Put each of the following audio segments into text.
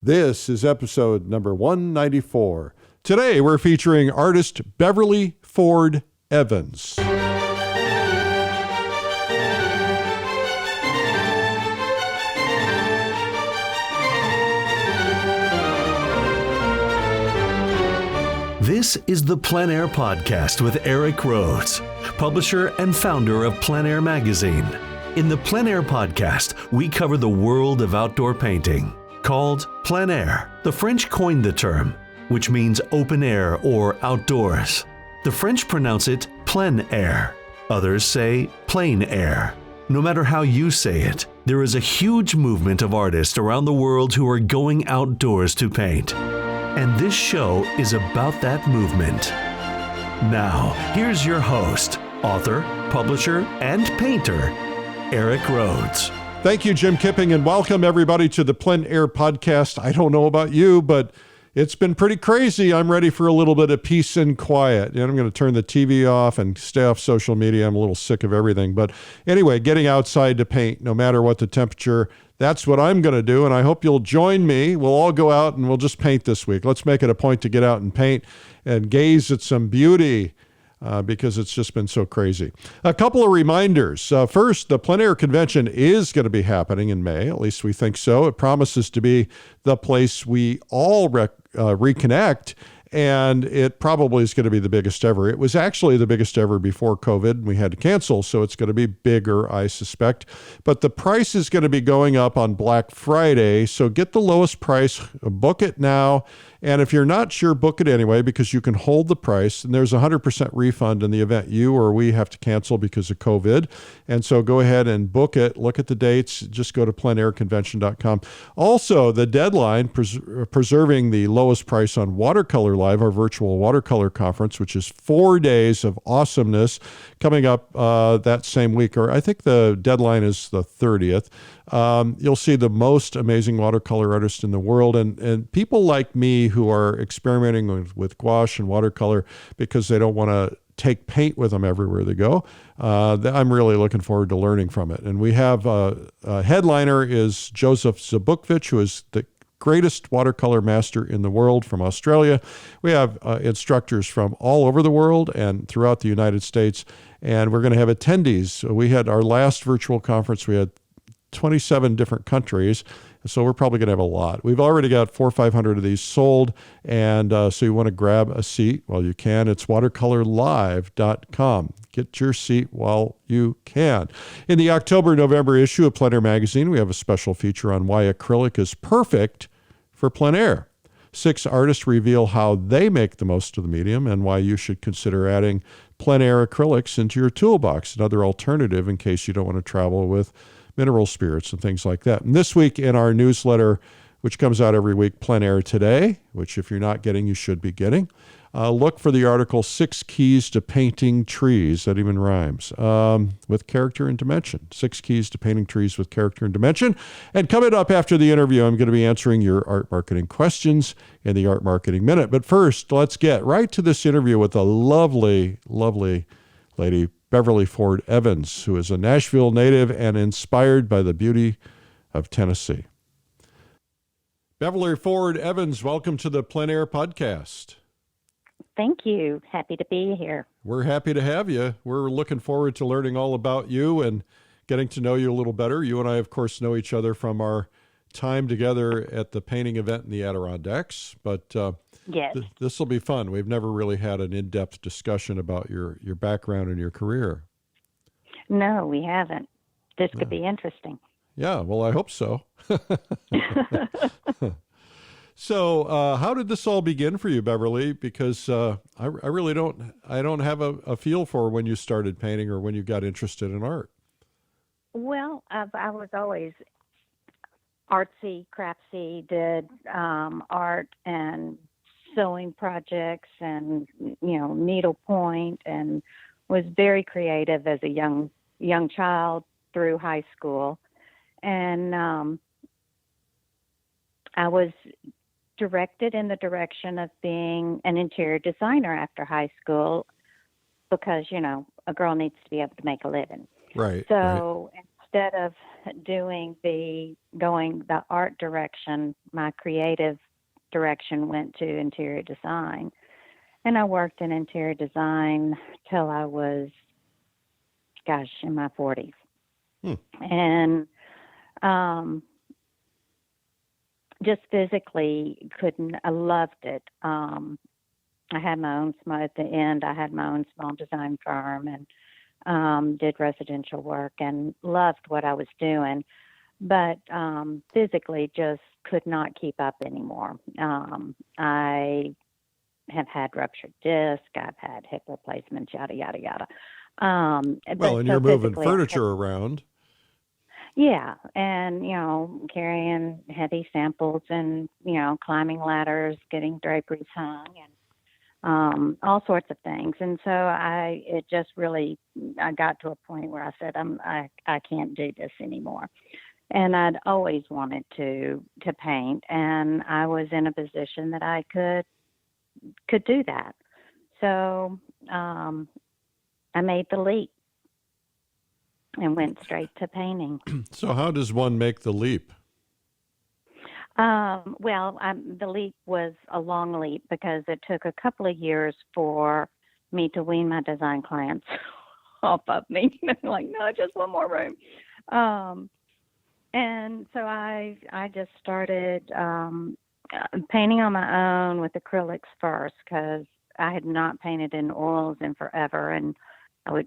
This is episode number 194. Today we're featuring artist Beverly Ford Evans. This is the PleinAir Podcast with Eric Rhoads, publisher and founder of PleinAir Magazine. In the PleinAir Podcast, we cover the world of outdoor painting. Called plein air, the French coined the term, which means open air or outdoors. The French pronounce it plein air. Others say plein air. No matter how you say it, there is a huge movement of artists around the world who are going outdoors to paint. And this show is about that movement. Now, here's your host, author, publisher, and painter, Eric Rhoads. Thank you, Jim Kipping, and welcome everybody to the PleinAir Podcast. I don't know about you, but it's been pretty crazy. I'm ready for a little bit of peace and quiet. And I'm going to turn the TV off and stay off social media. I'm a little sick of everything. But anyway, getting outside to paint, no matter what the temperature, that's what I'm going to do. And I hope you'll join me. We'll all go out and we'll just paint this week. Let's make it a point to get out and paint and gaze at some beauty. Because it's just been so crazy. A couple of reminders. First, the PleinAir Convention is going to be happening in May. At least we think so. It promises to be the place we all reconnect, and it probably is going to be the biggest ever. It was actually the biggest ever before COVID, and we had to cancel, so it's going to be bigger, I suspect. But the price is going to be going up on Black Friday, so get the lowest price, book it now. And if you're not sure, book it anyway, because you can hold the price, and there's a 100% refund in the event you or we have to cancel because of COVID. And so go ahead and book it. Look at the dates. Just go to pleinairconvention.com. Also, the deadline, preserving the lowest price on Watercolor Live, our virtual watercolor conference, which is 4 days of awesomeness, coming up that same week, or I think the deadline is the 30th. You'll see the most amazing watercolor artists in the world, and people like me who are experimenting with gouache and watercolor because they don't want to take paint with them everywhere they go. I'm really looking forward to learning from it. And we have a headliner is Joseph Zbukvic, who is the greatest watercolor master in the world from Australia. We have instructors from all over the world and throughout the United States, and we're going to have attendees. We had our last virtual conference, we had 27 different countries, so we're probably going to have a lot. We've already got 400 or 500 of these sold, and so you want to grab a seat while you can. It's watercolorlive.com. Get your seat while you can. In the October-November issue of PleinAir Magazine, we have a special feature on why acrylic is perfect for plein air. 6 artists reveal how they make the most of the medium and why you should consider adding plein air acrylics into your toolbox, another alternative in case you don't want to travel with mineral spirits and things like that. And this week in our newsletter, which comes out every week, PleinAir Today, which if you're not getting, you should be getting, look for the article 6 Keys to Painting Trees, that even rhymes, with character and dimension. 6 Keys to Painting Trees with Character and Dimension. And coming up after the interview, I'm going to be answering your art marketing questions in the Art Marketing Minute. But first, let's get right to this interview with a lovely, lovely lady, Beverly Ford Evans, who is a Nashville native and inspired by the beauty of Tennessee. Beverly Ford Evans, welcome to the PleinAir Podcast. Thank you. Happy to be here. We're happy to have you. We're looking forward to learning all about you and getting to know you a little better. You and I, of course, know each other from our time together at the painting event in the Adirondacks, but yes. This will be fun. We've never really had an in-depth discussion about your background and your career. No, we haven't. This could be interesting. Yeah, well, I hope so. So how did this all begin for you, Beverly? Because I really don't have a feel for when you started painting or when you got interested in art. Well, I was always artsy, craftsy, did art and sewing projects and, needlepoint, and was very creative as a young child through high school. And I was directed in the direction of being an interior designer after high school because, a girl needs to be able to make a living. Right. So instead of going the art direction, my creative direction went to interior design. And I worked in interior design till I was, in my 40s. And just physically I loved it. I had my own at the end. I had my own small design firm and did residential work and loved what I was doing, but physically just could not keep up anymore. I have had ruptured disc. I've had hip replacements, yada, yada, yada. Well, and you're moving furniture around. Yeah, and, carrying heavy samples and, climbing ladders, getting draperies hung and all sorts of things. And so I got to a point where I said, I can't do this anymore. And I'd always wanted to paint, and I was in a position that I could do that. So I made the leap and went straight to painting. So how does one make the leap? The leap was a long leap because it took a couple of years for me to wean my design clients off of me. Like, no, just one more room. And so I just started painting on my own with acrylics first because I had not painted in oils in forever, and I was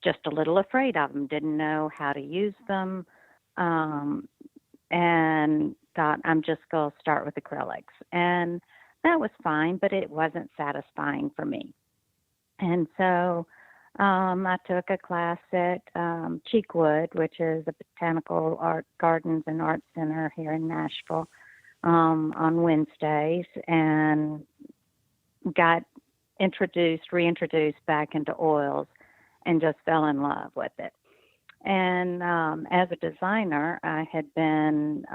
just a little afraid of them, didn't know how to use them, and thought I'm just going to start with acrylics. And that was fine, but it wasn't satisfying for me. And so I took a class at Cheekwood, which is a botanical art gardens and art center here in Nashville, on Wednesdays, and got reintroduced back into oils and just fell in love with it. And as a designer, I had been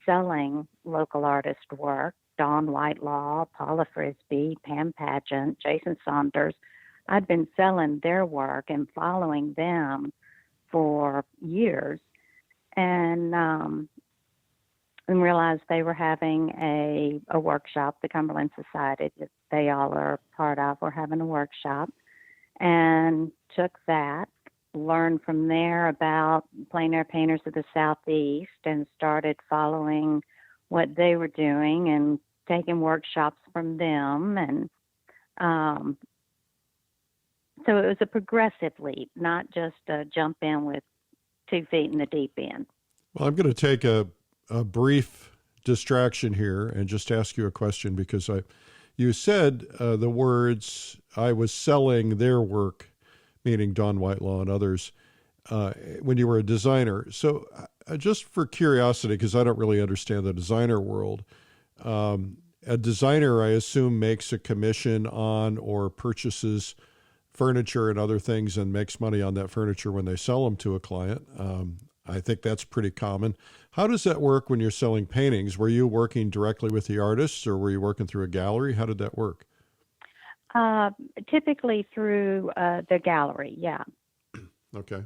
selling local artist work, Dawn Whitelaw, Paula Frisbee, Pam Pageant, Jason Saunders. I'd been selling their work and following them for years, and realized they were having a workshop. The Cumberland Society that they all are part of were having a workshop, and took that, learned from there about PleinAir Painters of the Southeast, and started following what they were doing and taking workshops from them. And so it was a progressive leap, not just a jump in with 2 feet in the deep end. Well, I'm going to take a brief distraction here and just ask you a question, because you said the words, I was selling their work, meaning Dawn Whitelaw and others, when you were a designer. So just for curiosity, because I don't really understand the designer world, a designer, I assume, makes a commission on or purchases furniture and other things and makes money on that furniture when they sell them to a client. I think that's pretty common. How does that work when you're selling paintings? Were you working directly with the artists, or were you working through a gallery? How did that work? Typically through the gallery, yeah. Okay.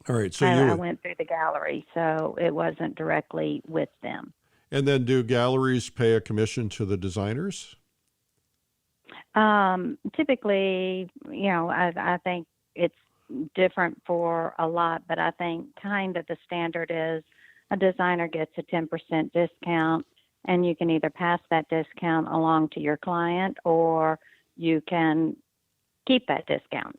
All right. So I went through the gallery, so it wasn't directly with them. And then do galleries pay a commission to the designers? Typically, I think it's different for a lot, but I think kind of the standard is a designer gets a 10% discount, and you can either pass that discount along to your client, or you can keep that discount.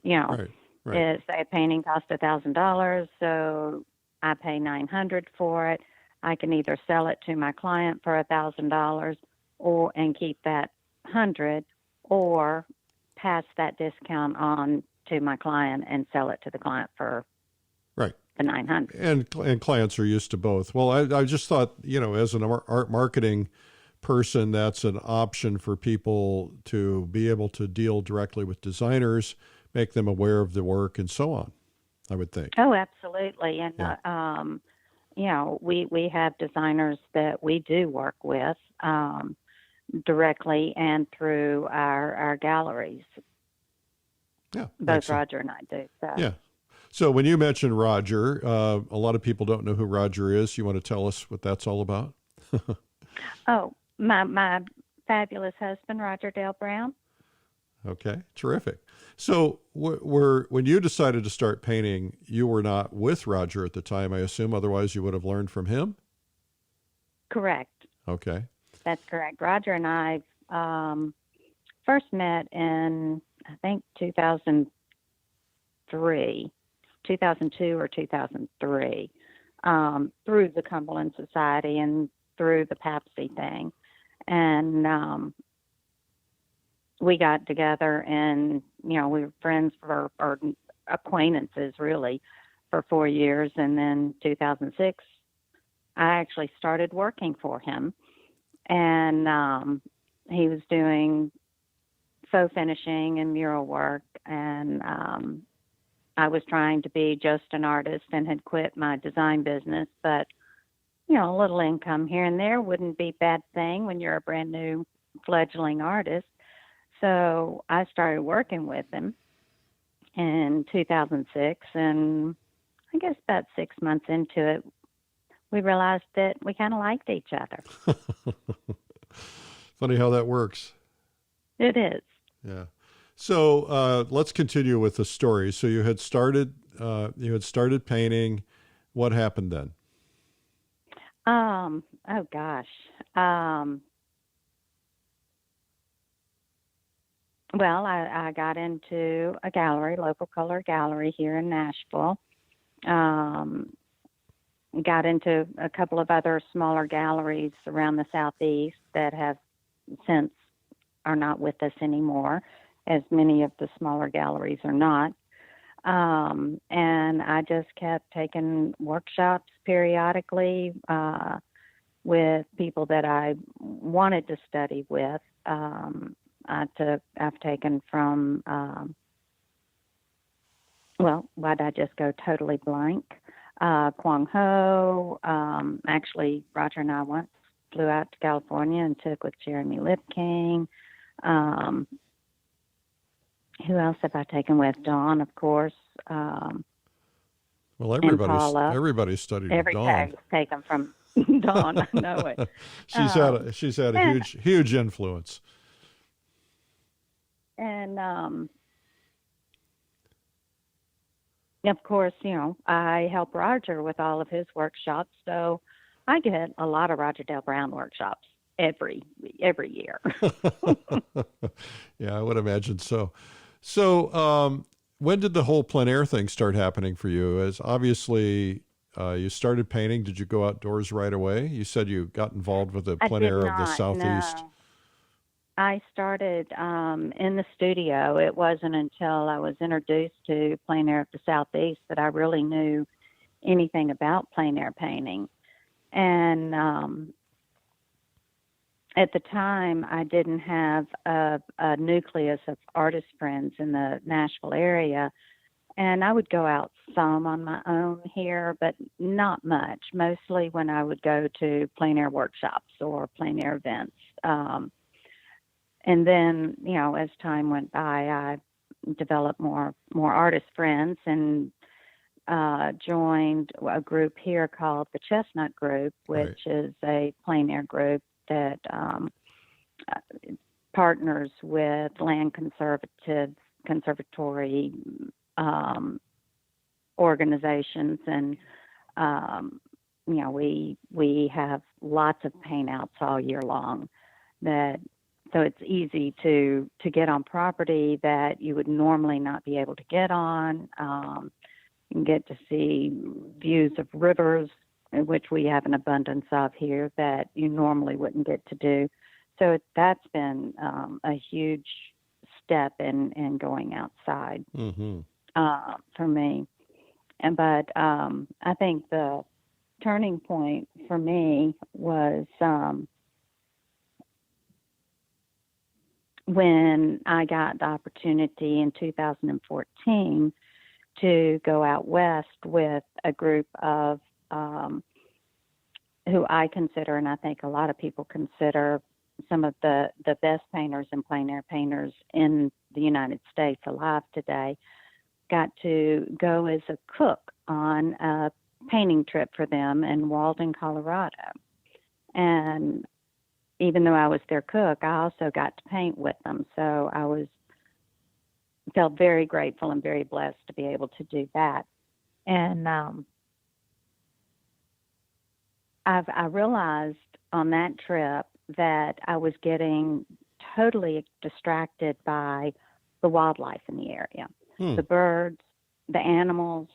Right. Say a painting costs $1,000, so I pay $900 for it. I can either sell it to my client for $1,000 and keep that $100, or pass that discount on to my client and sell it to the client for the $900. And clients are used to both. Well, I just thought, as an art marketing person, that's an option for people to be able to deal directly with designers, make them aware of the work, and so on, I would think. Oh, absolutely. And, yeah. We have designers that we do work with directly and through our galleries. Yeah. Both Roger and I do. So. Yeah. So when you mentioned Roger, a lot of people don't know who Roger is. You want to tell us what that's all about? Oh, my fabulous husband, Roger Dale Brown. Okay, terrific. So when you decided to start painting, you were not with Roger at the time, I assume. Otherwise, you would have learned from him? Correct. Okay. That's correct. Roger and I first met in, I think, 2002 or 2003, through the Cumberland Society and through the Papsy thing. And we got together and, we were friends or acquaintances really for 4 years. And then 2006, I actually started working for him. And he was doing faux finishing and mural work. And I was trying to be just an artist and had quit my design business. But, a little income here and there wouldn't be a bad thing when you're a brand new fledgling artist. So I started working with him in 2006, and I guess about 6 months into it, we realized that we kind of liked each other. Funny how that works. It is. Yeah. So let's continue with the story. So you had started painting. What happened then? Oh gosh. Well, I got into a gallery, local color gallery here in Nashville. Got into a couple of other smaller galleries around the Southeast that have since are not with us anymore, as many of the smaller galleries are not. And I just kept taking workshops periodically with people that I wanted to study with. I've taken from, why'd I just go totally blank? Kwang Ho. Actually, Roger and I once flew out to California and took with Jeremy Lipking. Who else have I taken with? Dawn, of course. Well, everybody studied with Dawn. Every tag's taken from Dawn. I know it. She's had a huge influence. And of course, I help Roger with all of his workshops, so I get a lot of Roger Dale Brown workshops every year. Yeah, I would imagine so. So, when did the whole plein air thing start happening for you? As obviously, you started painting. Did you go outdoors right away? You said you got involved with the plein air of the Southeast. No. I started in the studio. It wasn't until I was introduced to plein air of the Southeast that I really knew anything about plein air painting. And at the time, I didn't have a nucleus of artist friends in the Nashville area. And I would go out some on my own here, but not much, mostly when I would go to plein air workshops or plein air events. And then, as time went by, I developed more artist friends and joined a group here called the Chestnut Group, which is a plein air group that partners with land conservatory organizations, and we have lots of paint outs all year long. So it's easy to get on property that you would normally not be able to get on. You can get to see views of rivers, which we have an abundance of here that you normally wouldn't get to do. So that's been a huge step in going outside for me. But I think the turning point for me was when I got the opportunity in 2014 to go out west with a group of who I consider, and I think a lot of people consider, some of the best painters and plein air painters in the United States alive today. got to go as a cook on a painting trip for them in Walden, Colorado. And even though I was their cook, I also got to paint with them. So I felt very grateful and very blessed to be able to do that. And I realized on that trip that I was getting totally distracted by the wildlife in the area, the birds, the animals,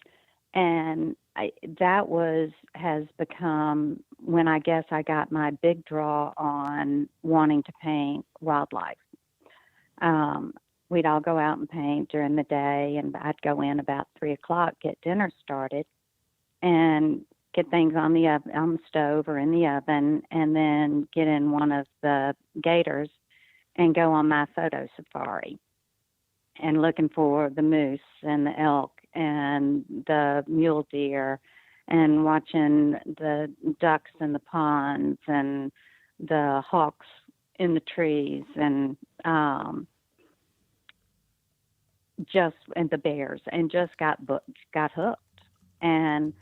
and that has become when I guess I got my big draw on wanting to paint wildlife. We'd all go out and paint during the day, and I'd go in about 3:00, get dinner started, and get things on the stove or in the oven, and then get in one of the gators and go on my photo safari and looking for the moose and the elk and the mule deer and watching the ducks in the ponds and the hawks in the trees and the bears, and just got hooked. And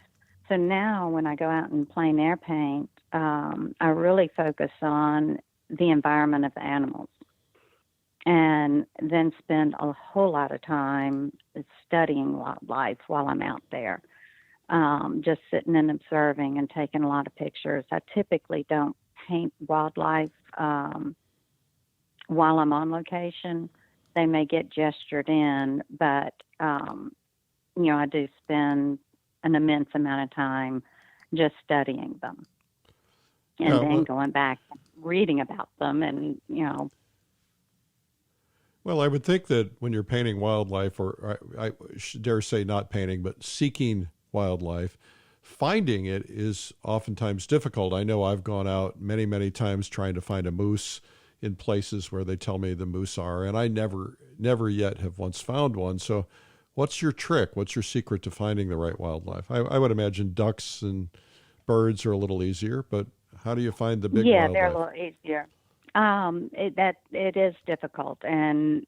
so now when I go out and PleinAir paint, I really focus on the environment of the animals, and then spend a whole lot of time studying wildlife while I'm out there, just sitting and observing and taking a lot of pictures. I typically don't paint wildlife while I'm on location. They may get gestured in, but, I do spend an immense amount of time just studying them and then going back and reading about them and, Well, I would think that when you're painting wildlife, or I dare say not painting, but seeking wildlife, finding it is oftentimes difficult. I know I've gone out many, many times trying to find a moose in places where they tell me the moose are, and I never yet have once found one. So what's your trick? What's your secret to finding the right wildlife? I would imagine ducks and birds are a little easier, but how do you find the big wildlife? Yeah, they're a little easier. It is difficult. And,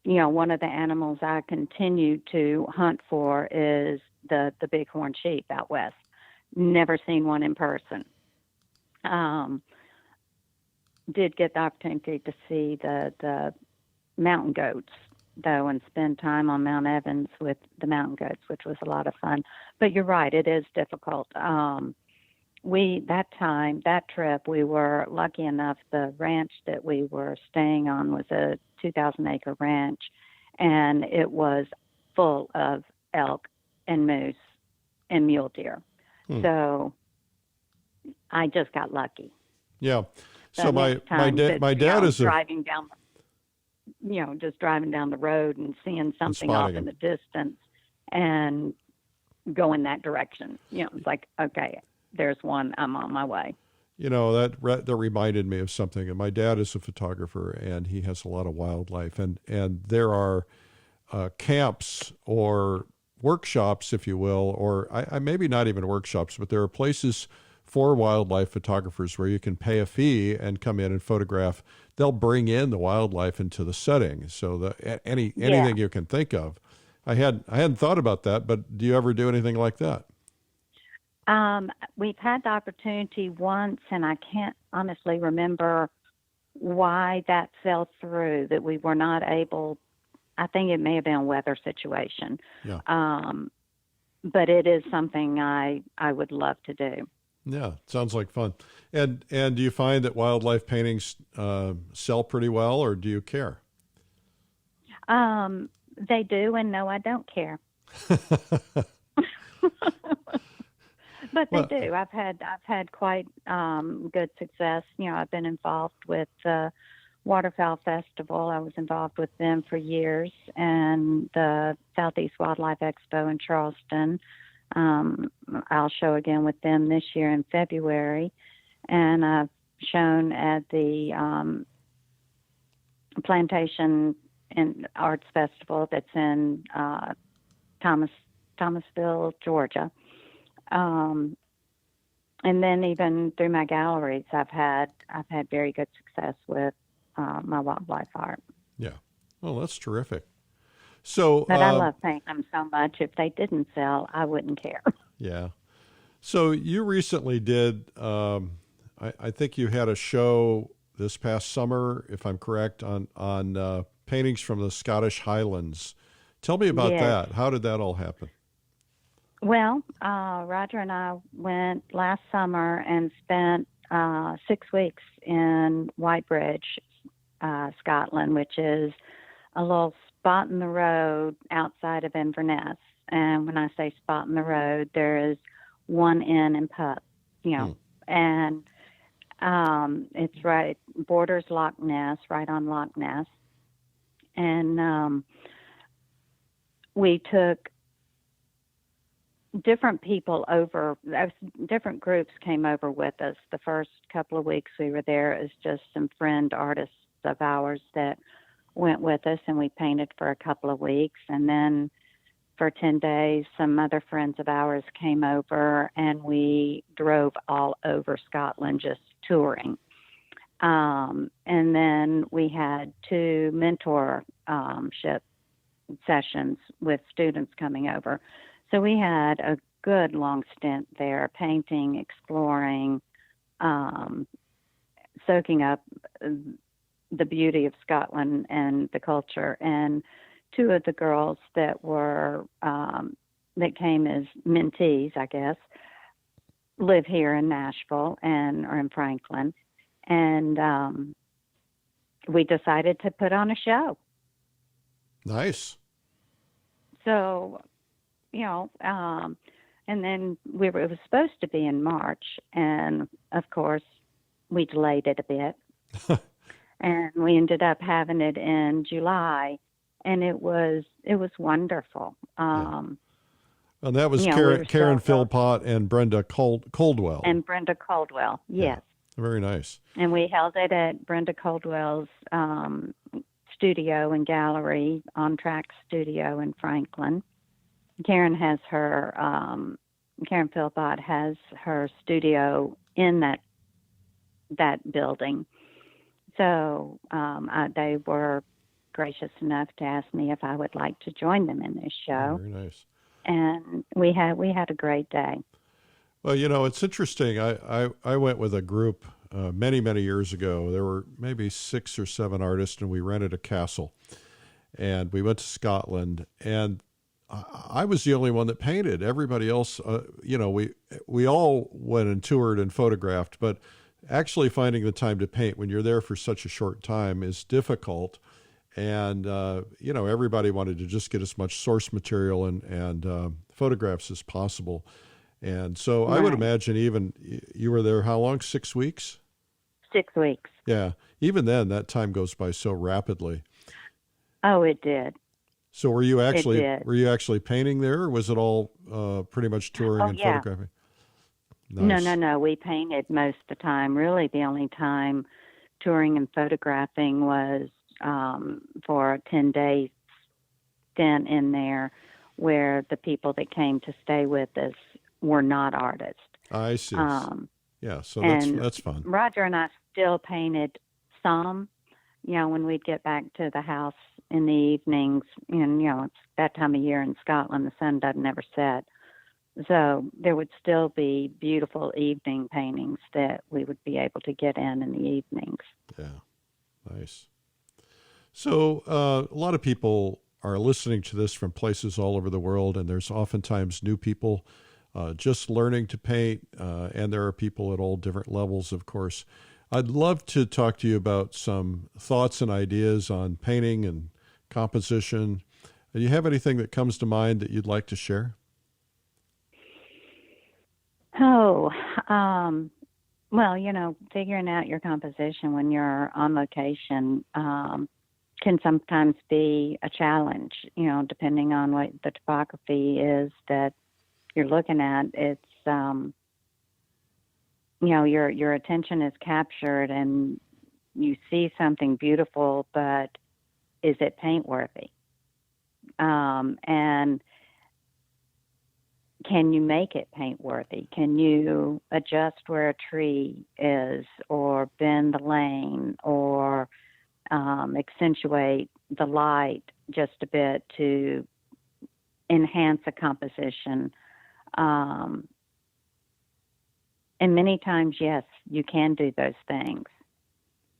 one of the animals I continue to hunt for is the bighorn sheep out west. Never seen one in person. Did get the opportunity to see the mountain goats, though, and spend time on Mount Evans with the mountain goats, which was a lot of fun. But you're right, it is difficult. That trip, we were lucky enough, the ranch that we were staying on was a 2,000-acre ranch, and it was full of elk and moose and mule deer. So I just got lucky. Yeah. So my dad is driving down, just driving down the road and seeing something off in the distance and go in that direction. It's like, okay, there's one, I'm on my way. That reminded me of something. And my dad is a photographer, and he has a lot of wildlife, and there are camps or workshops, if you will, or I maybe not even workshops, but there are places for wildlife photographers where you can pay a fee and come in and photograph. They'll bring in the wildlife into the setting. So anything you can think of. I hadn't thought about that, but do you ever do anything like that? We've had the opportunity once, and I can't honestly remember why that fell through, that we were not able. I think it may have been a weather situation. Yeah. But it is something I would love to do. Yeah, sounds like fun. And do you find that wildlife paintings sell pretty well, or do you care? They do, and no, I don't care. But they do. I've had quite good success. I've been involved with the Waterfowl Festival. I was involved with them for years, and the Southeast Wildlife Expo in Charleston. I'll show again with them this year in February, and I've shown at the Plantation and Arts Festival that's in Thomasville, Georgia. And then even through my galleries, I've had very good success with my wildlife art. Yeah, well, that's terrific. So, But I love painting them so much. If they didn't sell, I wouldn't care. yeah. So you recently did, I think you had a show this past summer, if I'm correct, on paintings from the Scottish Highlands. Tell me about Yes. that. How did that all happen? Well, Roger and I went last summer and spent 6 weeks in Whitebridge, Scotland, which is a little spot in the road outside of Inverness. And when I say spot in the road, there is one inn and pub, and it's right, borders Loch Ness, right on Loch Ness. And we took different people over, different groups came over with us. The first couple of weeks we were there, it was just some friend artists of ours that went with us, and we painted for a couple of weeks. And then for 10 days, some other friends of ours came over, and we drove all over Scotland just touring. And then we had 2 mentorship sessions with students coming over. So we had a good long stint there, painting, exploring, soaking up the beauty of Scotland and the culture. And 2 of the girls that were that came as mentees, I guess, live here in Nashville or in Franklin, and we decided to put on a show. Nice. So, and then it was supposed to be in March, and of course, we delayed it a bit, and we ended up having it in July, and it was wonderful. And that was we Karen Philpott and Brenda Coldwell. And Brenda Coldwell, yes. Yeah, very nice. And we held it at Brenda Coldwell's studio and gallery, On Track Studio in Franklin. Karen Philpott has her studio in that building. So they were gracious enough to ask me if I would like to join them in this show. Very nice. And we had a great day. Well, it's interesting. I went with a group many, many years ago. There were maybe 6 or 7 artists, and we rented a castle. And we went to Scotland, and I was the only one that painted. Everybody else, we all went and toured and photographed, but actually finding the time to paint when you're there for such a short time is difficult. And, everybody wanted to just get as much source material and photographs as possible. And so I would imagine even you were there, how long? 6 weeks? 6 weeks. Yeah. Even then, that time goes by so rapidly. Oh, it did. So were you actually painting there, or was it all pretty much touring and photographing? Nice. No. We painted most of the time. Really, the only time touring and photographing was for a 10-day stint in there, where the people that came to stay with us were not artists. I see. So that's fun. Roger and I still painted some, when we'd get back to the house in the evenings, and, it's that time of year in Scotland, the sun doesn't ever set. So there would still be beautiful evening paintings that we would be able to get in the evenings. Yeah, nice. So a lot of people are listening to this from places all over the world, and there's oftentimes new people just learning to paint, and there are people at all different levels, of course. I'd love to talk to you about some thoughts and ideas on painting and composition. Do you have anything that comes to mind that you'd like to share? Oh, well, figuring out your composition when you're on location can sometimes be a challenge, depending on what the topography is that you're looking at. It's, your attention is captured and you see something beautiful, but is it paint worthy? And can you make it paint worthy? Can you adjust where a tree is, or bend the lane, or accentuate the light just a bit to enhance a composition. And many times, yes, you can do those things.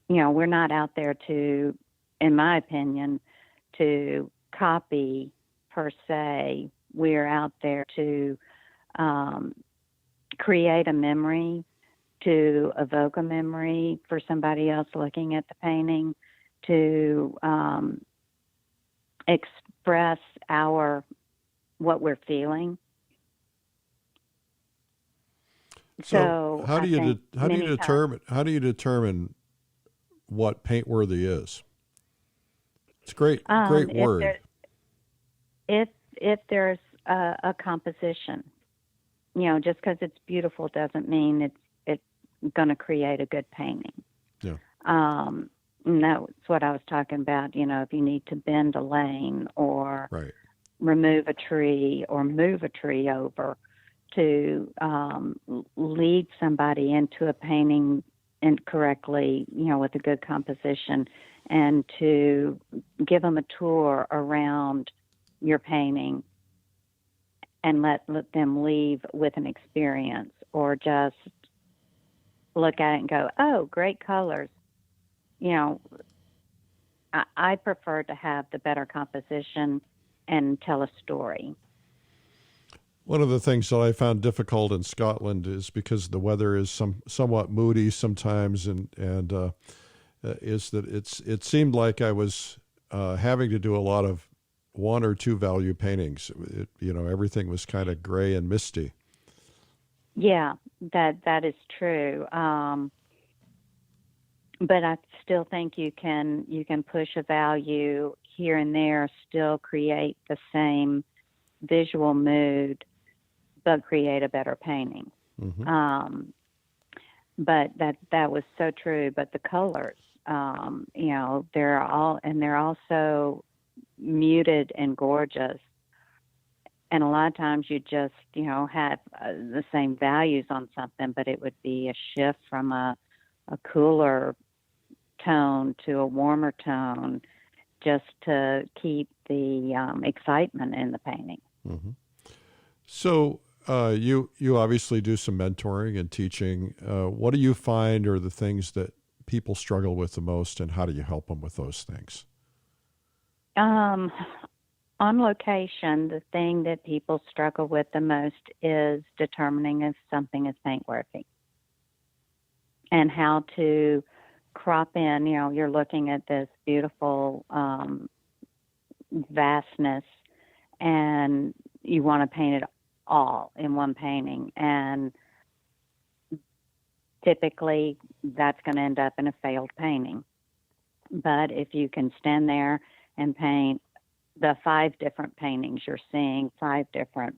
We're not out there to, in my opinion, to copy per se. We're out there to create a memory, to evoke a memory for somebody else looking at the painting, to express what we're feeling. So how do you determine what paint-worthy is? It's great word. If there's a composition, just because it's beautiful doesn't mean it's going to create a good painting. Yeah. And that's what I was talking about. If you need to bend a lane or remove a tree or move a tree over to lead somebody into a painting correctly, with a good composition, and to give them a tour around your painting and let them leave with an experience, or just look at it and go, oh, great colors. I prefer to have the better composition and tell a story. One of the things that I found difficult in Scotland is because the weather is somewhat moody sometimes, and is that it seemed like I was having to do a lot of one or two value paintings. Everything was kind of gray and misty. Yeah, that is true. But I still think you can push a value here and there, still create the same visual mood, but create a better painting. Mm-hmm. But that was so true. But the colors, they're also muted and gorgeous. And a lot of times you just, have the same values on something, but it would be a shift from a cooler tone to a warmer tone, just to keep the excitement in the painting. Mm-hmm. So you obviously do some mentoring and teaching. What do you find are the things that people struggle with the most, and how do you help them with those things? On location, the thing that people struggle with the most is determining if something is paint-worthy and how to crop in. You're looking at this beautiful vastness, and you want to paint it all in one painting. And typically that's going to end up in a failed painting. But if you can stand there and paint the 5 different paintings you're seeing, 5 different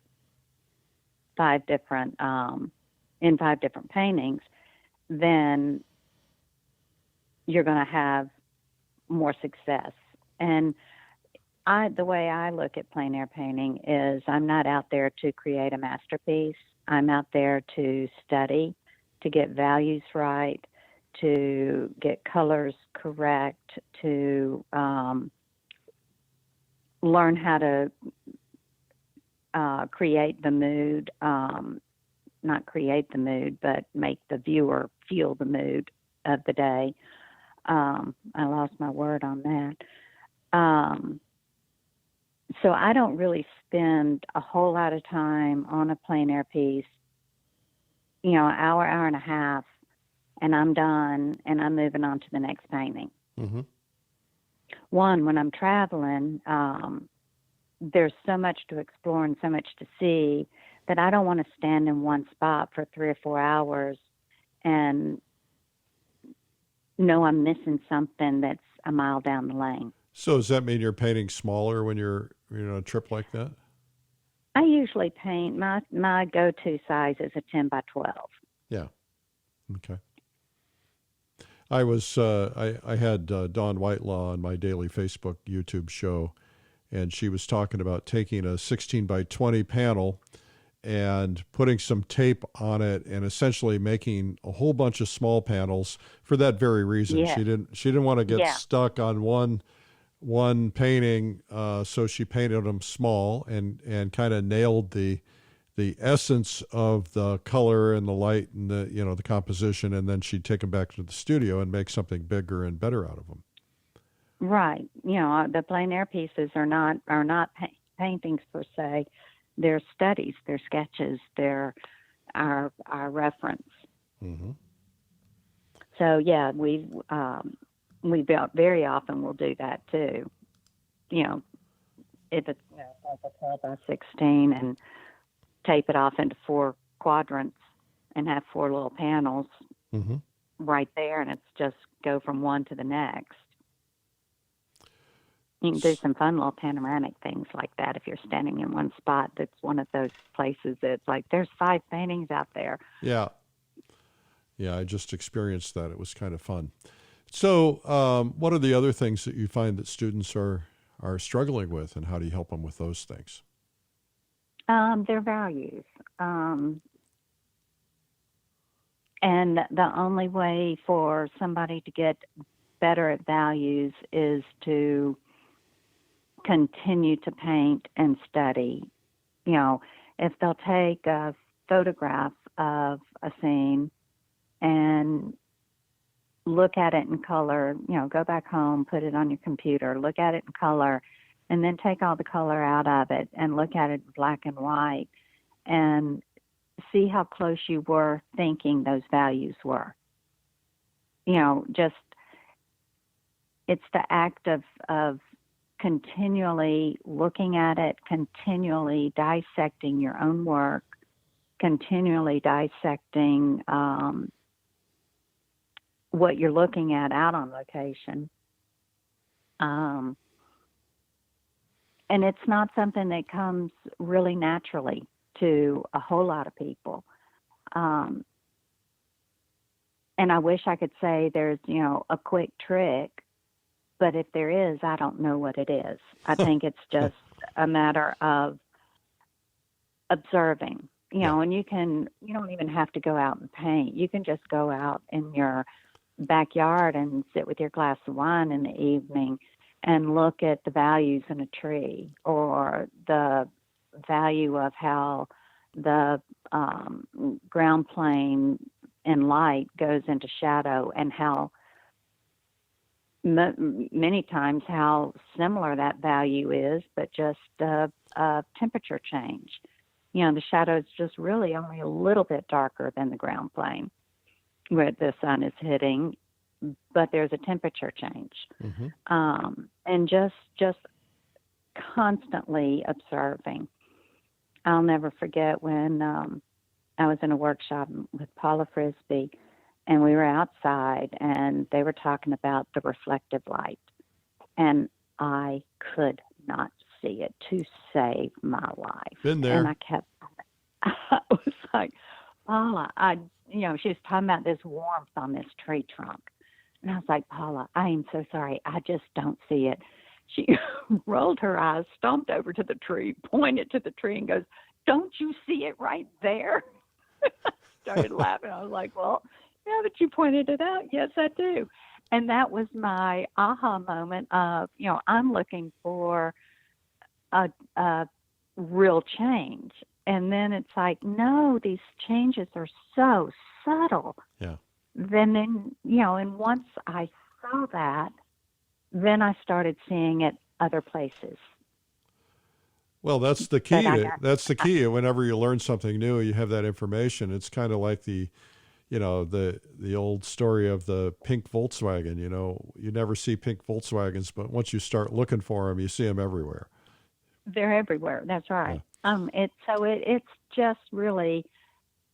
in 5 different paintings, then you're going to have more success. And the way I look at plein air painting is I'm not out there to create a masterpiece. I'm out there to study, to get values right, to get colors correct, to learn how to create the mood, not create the mood, but make the viewer feel the mood of the day. I lost my word on that. So I don't really spend a whole lot of time on a plein air piece, an hour and a half, and I'm done, and I'm moving on to the next painting. Mm-hmm. One, when I'm traveling, there's so much to explore and so much to see that I don't want to stand in one spot for 3 or 4 hours and know I'm missing something that's a mile down the lane. So does that mean you're painting smaller when you're on a trip like that? I usually paint, my go-to size is a 10 by 12. Yeah. Okay. I was I had Dawn Whitelaw on my daily Facebook YouTube show, and she was talking about taking a 16 by 20 panel and putting some tape on it and essentially making a whole bunch of small panels for that very reason. Yeah. She didn't want to get stuck on one one painting, so she painted them small and kind of nailed the essence of the color and the light and the composition, and then she'd take them back to the studio and make something bigger and better out of them. Right. The PleinAir pieces are not paintings per se. They're studies, they're sketches, they're our reference. Mm-hmm. So yeah, we very often will do that too. If it's like a 12 by 16 and tape it off into 4 quadrants and have 4 little panels mm-hmm. right there, and it's just go from one to the next. You can do some fun little panoramic things like that if you're standing in one spot. That's one of those places that's like there's 5 paintings out there. Yeah, I just experienced that. It was kind of fun. So, what are the other things that you find that students are struggling with, and how do you help them with those things? Their values. And the only way for somebody to get better at values is to continue to paint and study. If they'll take a photograph of a scene and look at it in color, go back home, put it on your computer, look at it in color, and then take all the color out of it and look at it in black and white and see how close you were thinking those values were. Just it's the act of continually looking at it, continually dissecting your own work, continually dissecting what you're looking at out on location. And it's not something that comes really naturally to a whole lot of people. And I wish I could say there's, a quick trick, but if there is, I don't know what it is. I think it's just a matter of observing, and you don't even have to go out and paint. You can just go out in your backyard and sit with your glass of wine in the evening and look at the values in a tree, or the value of how the ground plane in light goes into shadow, and how many times how similar that value is, but just a temperature change. The shadow is just really only a little bit darker than the ground plane where the sun is hitting, but there's a temperature change. Mm-hmm. And just constantly observing. I'll never forget when I was in a workshop with Paula Frisbee, and we were outside, and they were talking about the reflective light, and I could not see it to save my life. Been there. And I was like, Paula, she was talking about this warmth on this tree trunk. And I was like, Paula, I am so sorry. I just don't see it. She rolled her eyes, stomped over to the tree, pointed to the tree, and goes, don't you see it right there? Started laughing. I was like, well, now that you pointed it out, yes, I do. And that was my aha moment of, I'm looking for a real change. And then it's like, no, these changes are so subtle. Yeah. Then, and once I saw that, then I started seeing it other places. Well, that's the key. That's the key. Whenever you learn something new, you have that information. It's kind of like the old story of the pink Volkswagen. You never see pink Volkswagens, but once you start looking for them, you see them everywhere. They're everywhere. That's right. Yeah. It's just really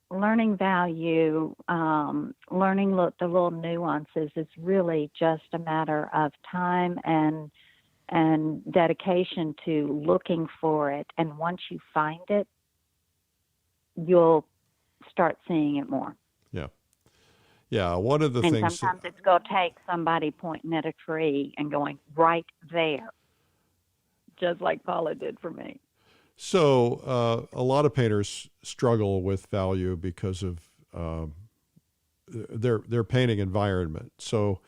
learning value, learning the little nuances is really just a matter of time and dedication to looking for it. And once you find it, you'll start seeing it more. Yeah. Yeah. One of the and things. Sometimes it's going to take somebody pointing at a tree and going right there, just like Paula did for me. So a lot of painters struggle with value because of their painting environment. So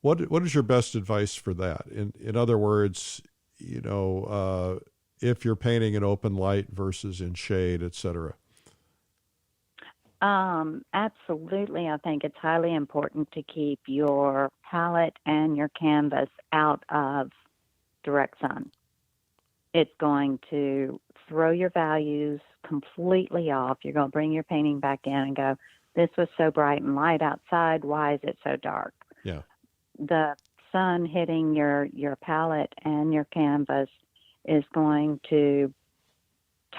What is your best advice for that? In other words, if you're painting in open light versus in shade, et cetera. Absolutely. I think it's highly important to keep your palette and your canvas out of direct sun. It's going to throw your values completely off. You're going to bring your painting back in and go, this was so bright and light outside. Why is it so dark? Yeah. The sun hitting your palette and your canvas is going to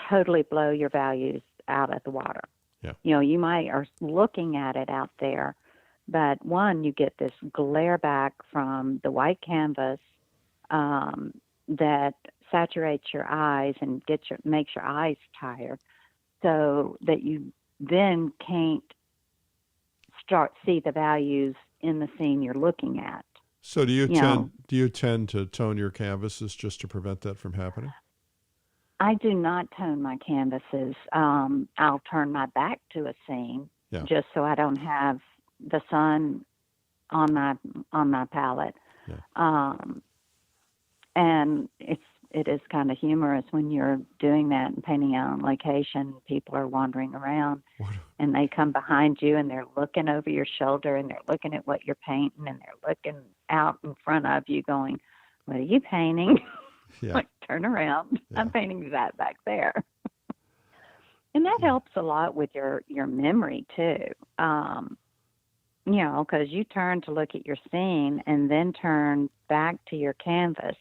totally blow your values out of the water. Yeah. You might are looking at it out there, but one, you get this glare back from the white canvas that saturates your eyes and makes your eyes tired, so that you then can't see the values in the scene you're looking at. So do you tend to tone your canvases just to prevent that from happening? I do not tone my canvases. I'll turn my back to a scene just so I don't have the sun on my palette. Yeah. And it is kind of humorous when you're doing that and painting out on location. People are wandering around and they come behind you and they're looking over your shoulder and they're looking at what you're painting and they're looking out in front of you going, what are you painting? Yeah. Like, turn around. Yeah. I'm painting that back there. And that helps a lot with your memory too. Because you turn to look at your scene and then turn back to your canvas.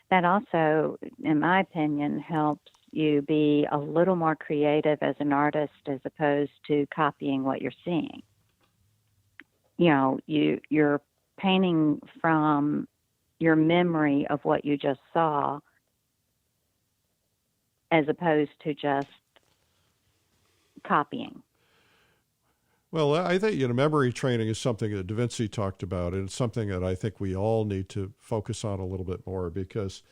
That also, in my opinion, helps you be a little more creative as an artist as opposed to copying what you're seeing. You're painting from your memory of what you just saw as opposed to just copying. Well, I think memory training is something that Da Vinci talked about, and it's something that I think we all need to focus on a little bit more because,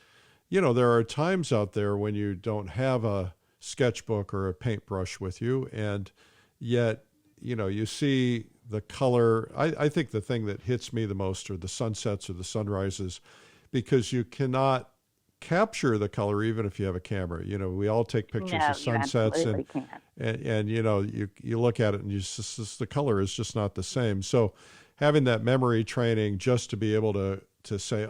there are times out there when you don't have a sketchbook or a paintbrush with you, and yet, you see the color. I think the thing that hits me the most are the sunsets or the sunrises, because you cannot capture the color even if you have a camera. We all take pictures of sunsets, and you look at it and the color is just not the same. So having that memory training just to be able to say,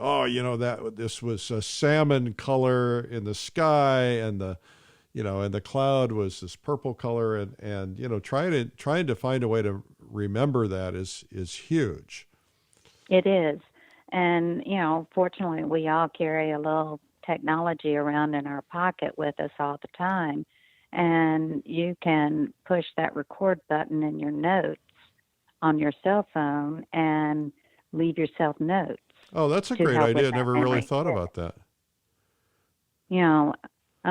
this was a salmon color in the sky, and the cloud was this purple color, and trying to find a way to remember that is huge. It is. And, fortunately, we all carry a little technology around in our pocket with us all the time. And you can push that record button in your notes on your cell phone and leave yourself notes. Oh, that's a great idea. Never really thought about that. Oh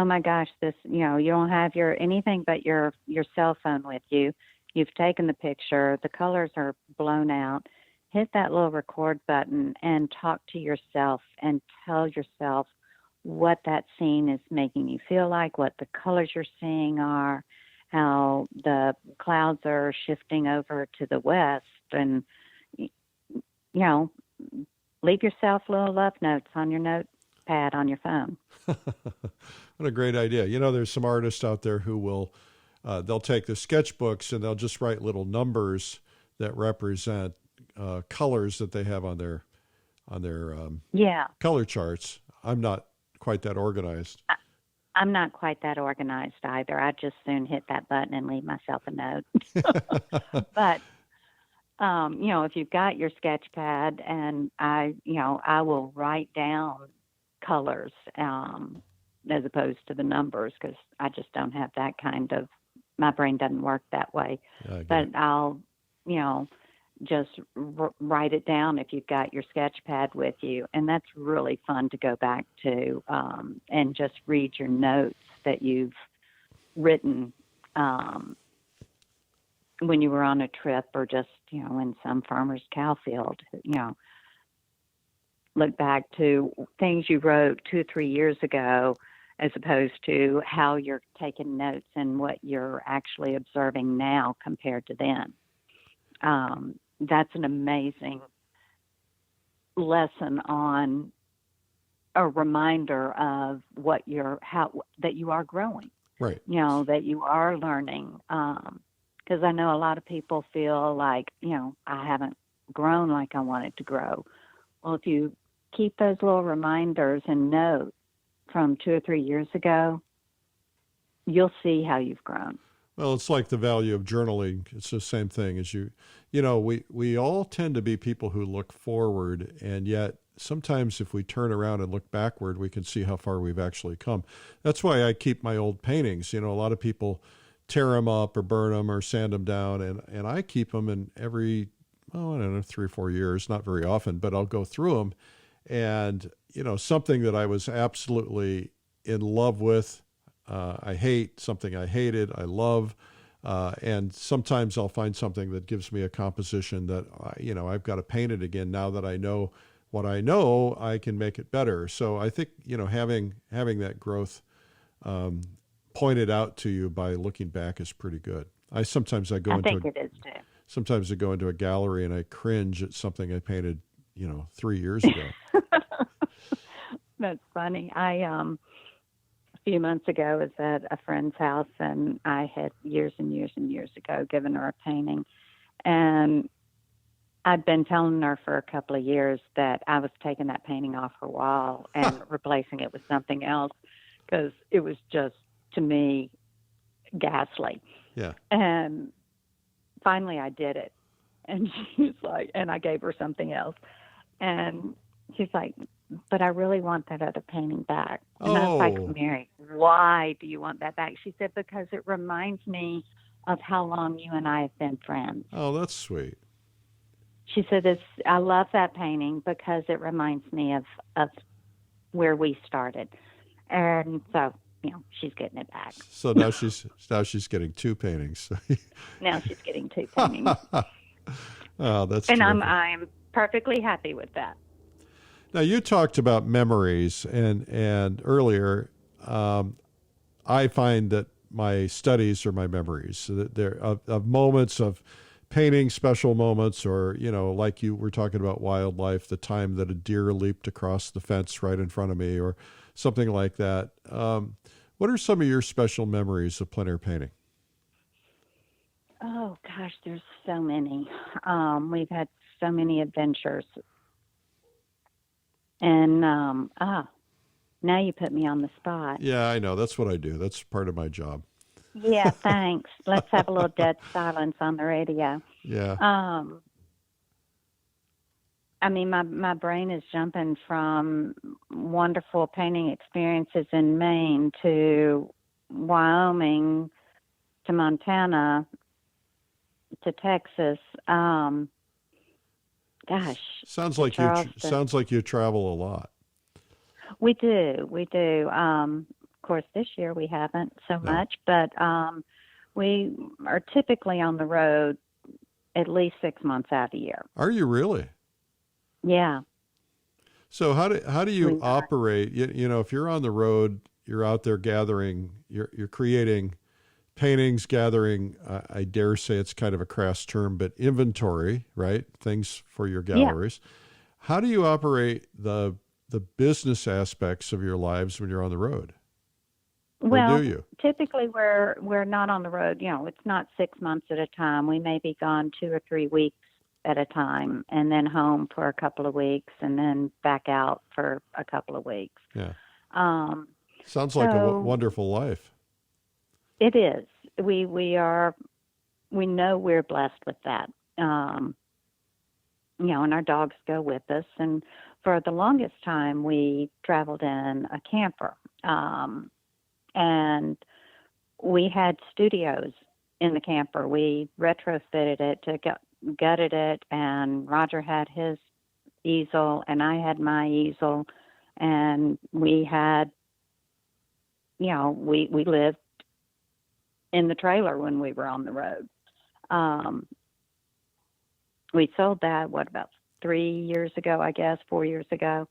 my gosh, you don't have anything but your cell phone with you. You've taken the picture, the colors are blown out. Hit that little record button and talk to yourself and tell yourself what that scene is making you feel like, what the colors you're seeing are, how the clouds are shifting over to the west, and, leave yourself little love notes on your notepad on your phone. What a great idea. There's some artists out there who will, they'll take the sketchbooks and they'll just write little numbers that represent colors that they have on their color charts. I'm not quite that organized. I'm not quite that organized either. I just soon hit that button and leave myself a note. But, if you've got your sketch pad, and I will write down colors as opposed to the numbers, because I just don't have that my brain doesn't work that way. But I'll, just write it down if you've got your sketch pad with you. And that's really fun to go back to and just read your notes that you've written when you were on a trip, or just, in some farmer's cow field, look back to things you wrote 2 or 3 years ago, as opposed to how you're taking notes and what you're actually observing now compared to then. That's an amazing lesson on a reminder of that you are growing, Right. that you are learning. Because I know a lot of people feel like, I haven't grown like I wanted to grow. Well, if you keep those little reminders and note from 2 or 3 years ago, you'll see how you've grown. Well, it's like the value of journaling. It's the same thing as we all tend to be people who look forward, and yet sometimes if we turn around and look backward, we can see how far we've actually come. That's why I keep my old paintings. A lot of people tear them up or burn them or sand them down, and I keep them, and every, I don't know, 3 or 4 years, not very often, but I'll go through them. And, something that I was absolutely in love with, I hate, something I hated, I love. And sometimes I'll find something that gives me a composition that, I've got to paint it again. Now that I know what I know, I can make it better. So I think, having that growth pointed out to you by looking back is pretty good. I think it is too. Sometimes I go into a gallery and I cringe at something I painted, 3 years ago. That's funny. A few months ago was at a friend's house, and I had years and years and years ago given her a painting. And I'd been telling her for a couple of years that I was taking that painting off her wall and replacing it with something else, because it was just, to me, ghastly. Yeah. And finally I did it. And she's like, and I gave her something else. And she's like, but I really want that other painting back. And I was like, Mary, why do you want that back? She said, because it reminds me of how long you and I have been friends. Oh, that's sweet. She said, I love that painting because it reminds me of where we started. And so, she's getting it back. So now she's getting 2 paintings. Now she's getting 2 paintings. Oh, that's and terrific. I'm perfectly happy with that. Now, you talked about memories, and earlier, I find that my studies are my memories. So that they're of moments of painting, special moments, or, like you were talking about wildlife, the time that a deer leaped across the fence right in front of me, or something like that. What are some of your special memories of plein air painting? Oh, gosh, there's so many. We've had so many adventures. And, now you put me on the spot. Yeah, I know. That's what I do. That's part of my job. Yeah, thanks. Let's have a little dead silence on the radio. Yeah. My brain is jumping from wonderful painting experiences in Maine to Wyoming to Montana to Texas. Gosh. Sounds like you travel a lot. We do. Of course, this year we haven't so much, but we are typically on the road at least 6 months out of the year. Are you really? Yeah. So how do you operate? If you're on the road, you're out there gathering, you're creating paintings, gathering, I dare say it's kind of a crass term, but inventory, right? Things for your galleries. Yeah. How do you operate the business aspects of your lives when you're on the road? Well, or do you? Typically we're not on the road. It's not 6 months at a time. We may be gone 2 or 3 weeks at a time, and then home for a couple of weeks, and then back out for a couple of weeks. Yeah. Sounds like a wonderful life. It is. We know we're blessed with that. And our dogs go with us. And for the longest time, we traveled in a camper. And we had studios in the camper. We retrofitted it, gutted it, and Roger had his easel, and I had my easel. And we had, we lived in the trailer when we were on the road. We sold that, about 3 years ago, I guess, 4 years ago.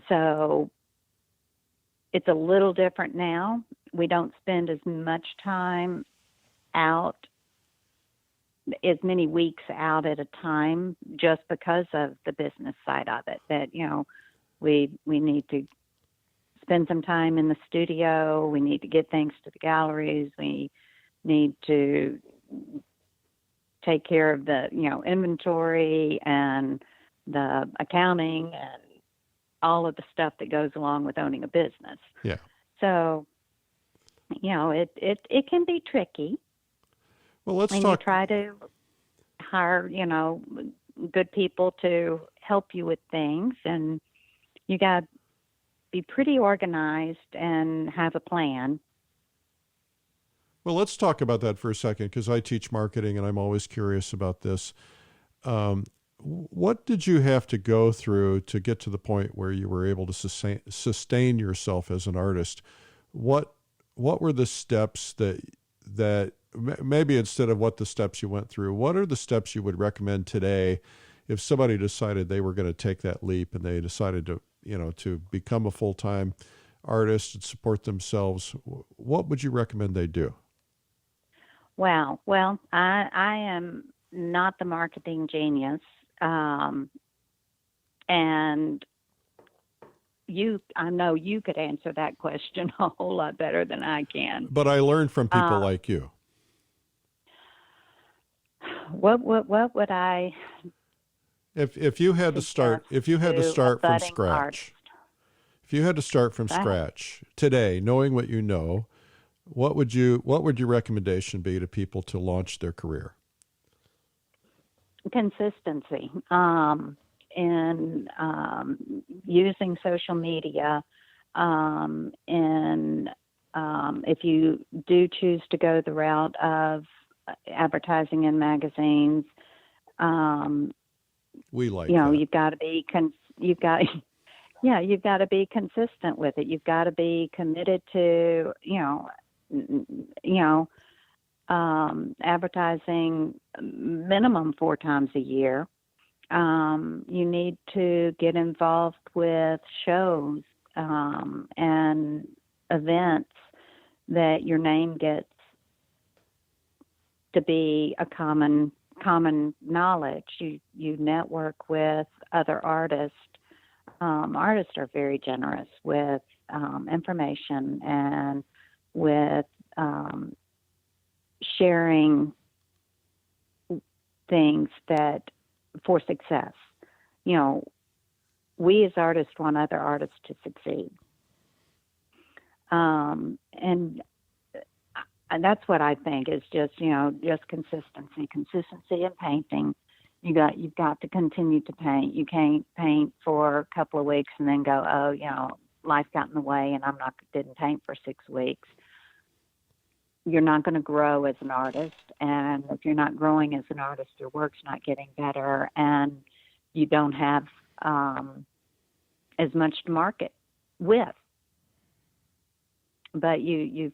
So it's a little different now. We don't spend as much time out, as many weeks out at a time just because of the business side of it, that, we need to spend some time in the studio. We need to get things to the galleries. We need to take care of the, inventory and the accounting and all of the stuff that goes along with owning a business. Yeah. So, it can be tricky. Well, let's and talk. You try to hire, good people to help you with things, and you got to be pretty organized and have a plan. Well, let's talk about that for a second, because I teach marketing and I'm always curious about this. What did you have to go through to get to the point where you were able to sustain yourself as an artist? What were the steps that maybe instead of what the steps you went through, what are the steps you would recommend today if somebody decided they were going to take that leap and they decided to, to become a full-time artist and support themselves? What would you recommend they do? Well, I am not the marketing genius. And I know you could answer that question a whole lot better than I can. But I learned from people like you. What would I? If you had to start, from scratch, artist? if you had to start from scratch today, knowing what you know, what would your recommendation be to people to launch their career? Consistency. In using social media, and if you do choose to go the route of advertising in magazines, we like you've got to be you've got to be consistent with it. You've got to be committed to advertising minimum 4 times a year. You need to get involved with shows and events that your name gets to be a common knowledge. You network with other artists. Artists are very generous with information and with sharing things that for success. We as artists want other artists to succeed. And that's what I think is just consistency in painting. You've got to continue to paint. You can't paint for a couple of weeks and then go, life got in the way and didn't paint for 6 weeks. You're not going to grow as an artist. And if you're not growing as an artist, your work's not getting better, and you don't have as much to market with. But you've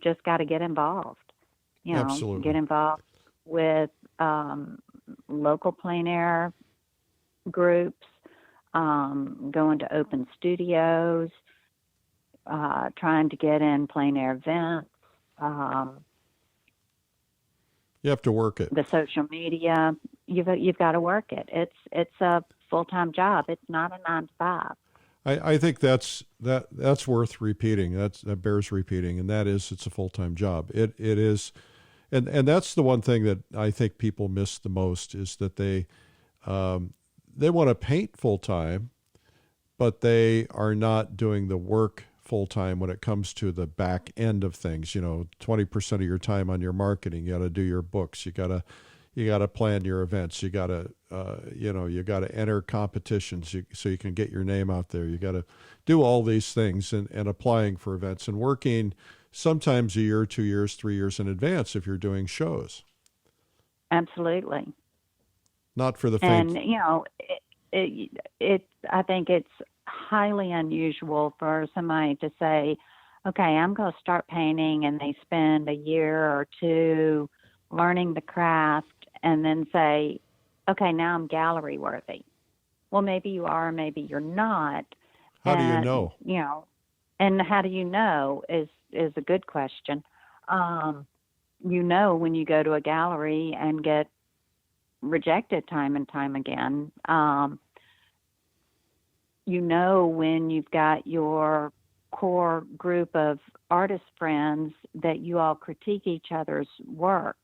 just got to get involved. Absolutely. Get involved with local plein air groups, going to open studios, trying to get in plein air events. You have to work it. The social media, you've got to work it. It's a full-time job. It's not a 9 to 5. I think that's worth repeating. That bears repeating, and that is, it's a full-time job. It is, and that's the one thing that I think people miss the most, is that they want to paint full-time, but they are not doing the work full-time when it comes to the back end of things. 20% of your time on your marketing, you got to do your books, you got to plan your events, you got to you got to enter competitions so you can get your name out there. You got to do all these things, and applying for events and working sometimes a year, 2 years, 3 years in advance if you're doing shows. Absolutely. Not for the faint. And I think it's highly unusual for somebody to say, okay, I'm going to start painting, and they spend a year or 2 learning the craft and then say, okay, now I'm gallery worthy. Well, maybe you are, maybe you're not. How do you know? And how do you know is a good question. when you go to a gallery and get rejected time and time again, when you've got your core group of artist friends that you all critique each other's work,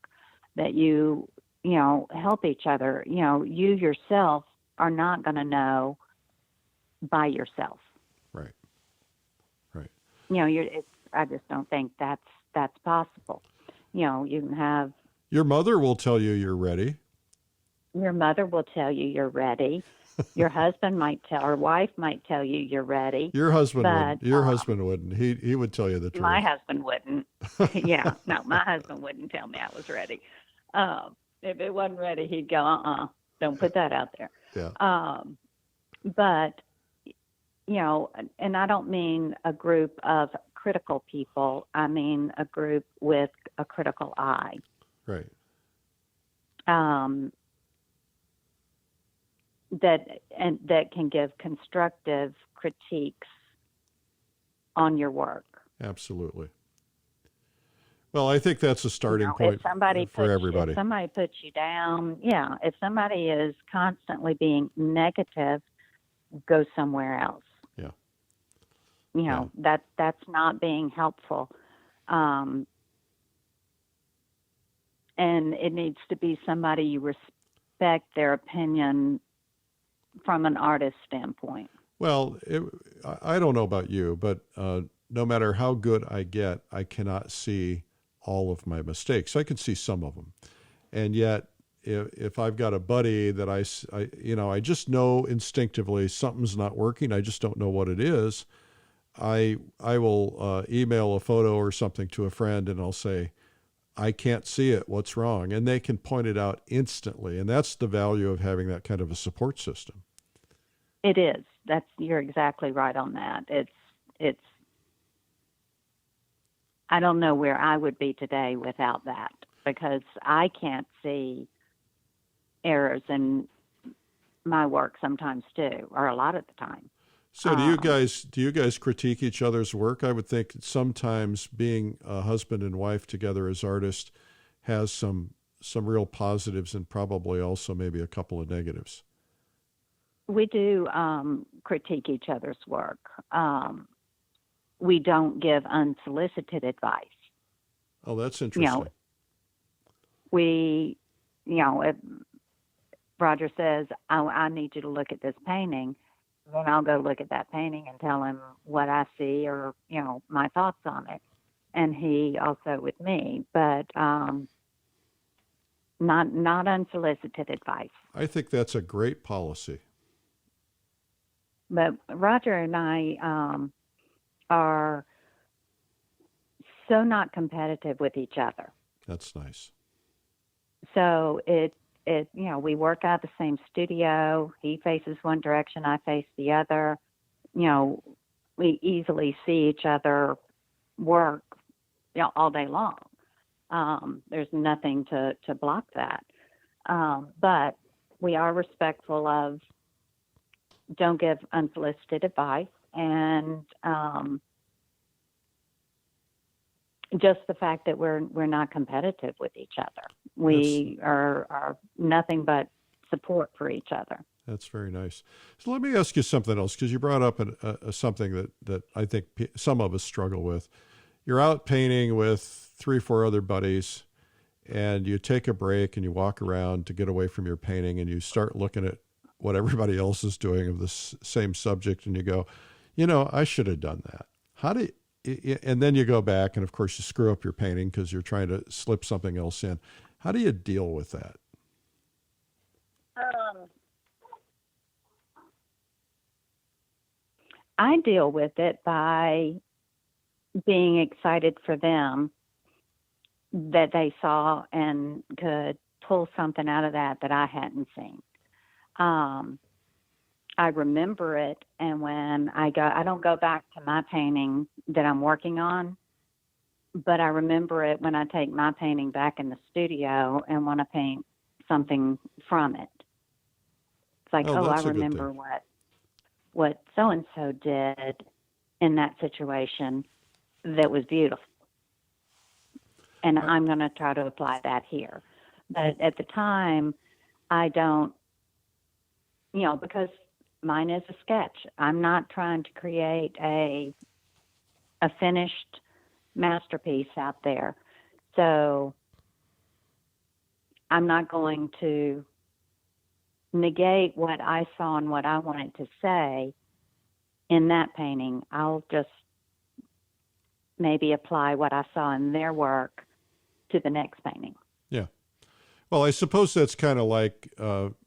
that you help each other. You yourself are not going to know by yourself. Right. Right. I just don't think that's possible. You can have. Your mother will tell you you're ready. Your mother will tell you you're ready. Your husband might or wife might tell you you're ready. Your husband wouldn't. Your husband wouldn't. He would tell you the truth. My husband wouldn't. Yeah, no, my husband wouldn't tell me I was ready. If it wasn't ready, he'd go, don't put that out there. Yeah. But, and I don't mean a group of critical people. I mean a group with a critical eye. Right. That can give constructive critiques on your work. Absolutely. Well, I think that's a starting point for everybody. If somebody puts you down, if somebody is constantly being negative, go somewhere else. Yeah. That's not being helpful. And it needs to be somebody you respect their opinion from an artist standpoint. Well, I don't know about you, but no matter how good I get, I cannot see all of my mistakes. I can see some of them. And yet, if I've got a buddy that I just know instinctively something's not working, I just don't know what it is, I will email a photo or something to a friend and I'll say, I can't see it. What's wrong? And they can point it out instantly. And that's the value of having that kind of a support system. It is. You're exactly right on that. It's, I don't know where I would be today without that, because I can't see errors in my work sometimes too, or a lot of the time. So do you guys critique each other's work? I would think sometimes being a husband and wife together as artists has some real positives and probably also maybe a couple of negatives. We do critique each other's work. We don't give unsolicited advice. Oh, that's interesting. If Roger says, I need you to look at this painting, then I'll go look at that painting and tell him what I see or, my thoughts on it. And he also with me, but not unsolicited advice. I think that's a great policy. But Roger and I are so not competitive with each other. That's nice. So we work out the same studio. He faces one direction, I face the other. We easily see each other work, all day long. There's nothing to block that. But we are respectful of, don't give unsolicited advice, and just the fact that we're not competitive with each other. We are nothing but support for each other. That's very nice. So let me ask you something else, because you brought up something that I think some of us struggle with. You're out painting with 3 or 4 other buddies, and you take a break and you walk around to get away from your painting, and you start looking at what everybody else is doing of the same subject, and you go, I should have done that. And then you go back, and of course you screw up your painting because you're trying to slip something else in. How do you deal with that? I deal with it by being excited for them that they saw and could pull something out of that I hadn't seen. I remember it, and when I don't go back to my painting that I'm working on, but I remember it when I take my painting back in the studio and want to paint something from it. It's like, I remember what so-and-so did in that situation that was beautiful. And I'm going to try to apply that here. But at the time, I don't, because mine is a sketch. I'm not trying to create a finished masterpiece out there. So I'm not going to negate what I saw and what I wanted to say in that painting. I'll just maybe apply what I saw in their work to the next painting. Yeah. Well, I suppose that's kind of like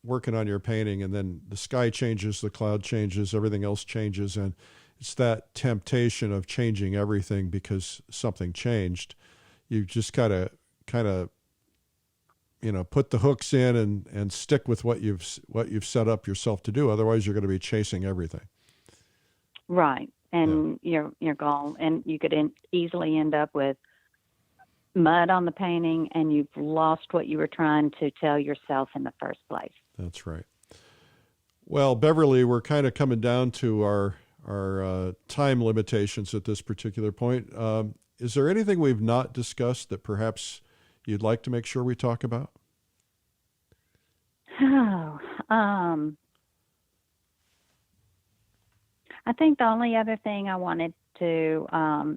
working on your painting, and then the sky changes, the cloud changes, everything else changes, and it's that temptation of changing everything because something changed. You just gotta kind of put the hooks in and stick with what you've set up yourself to do. Otherwise, you're going to be chasing everything. Right, and your goal, and you could easily end up with mud on the painting, and you've lost what you were trying to tell yourself in the first place. That's right. Well, Beverly, we're kind of coming down to our time limitations at this particular point. Is there anything we've not discussed that perhaps you'd like to make sure we talk about? I think the only other thing I wanted to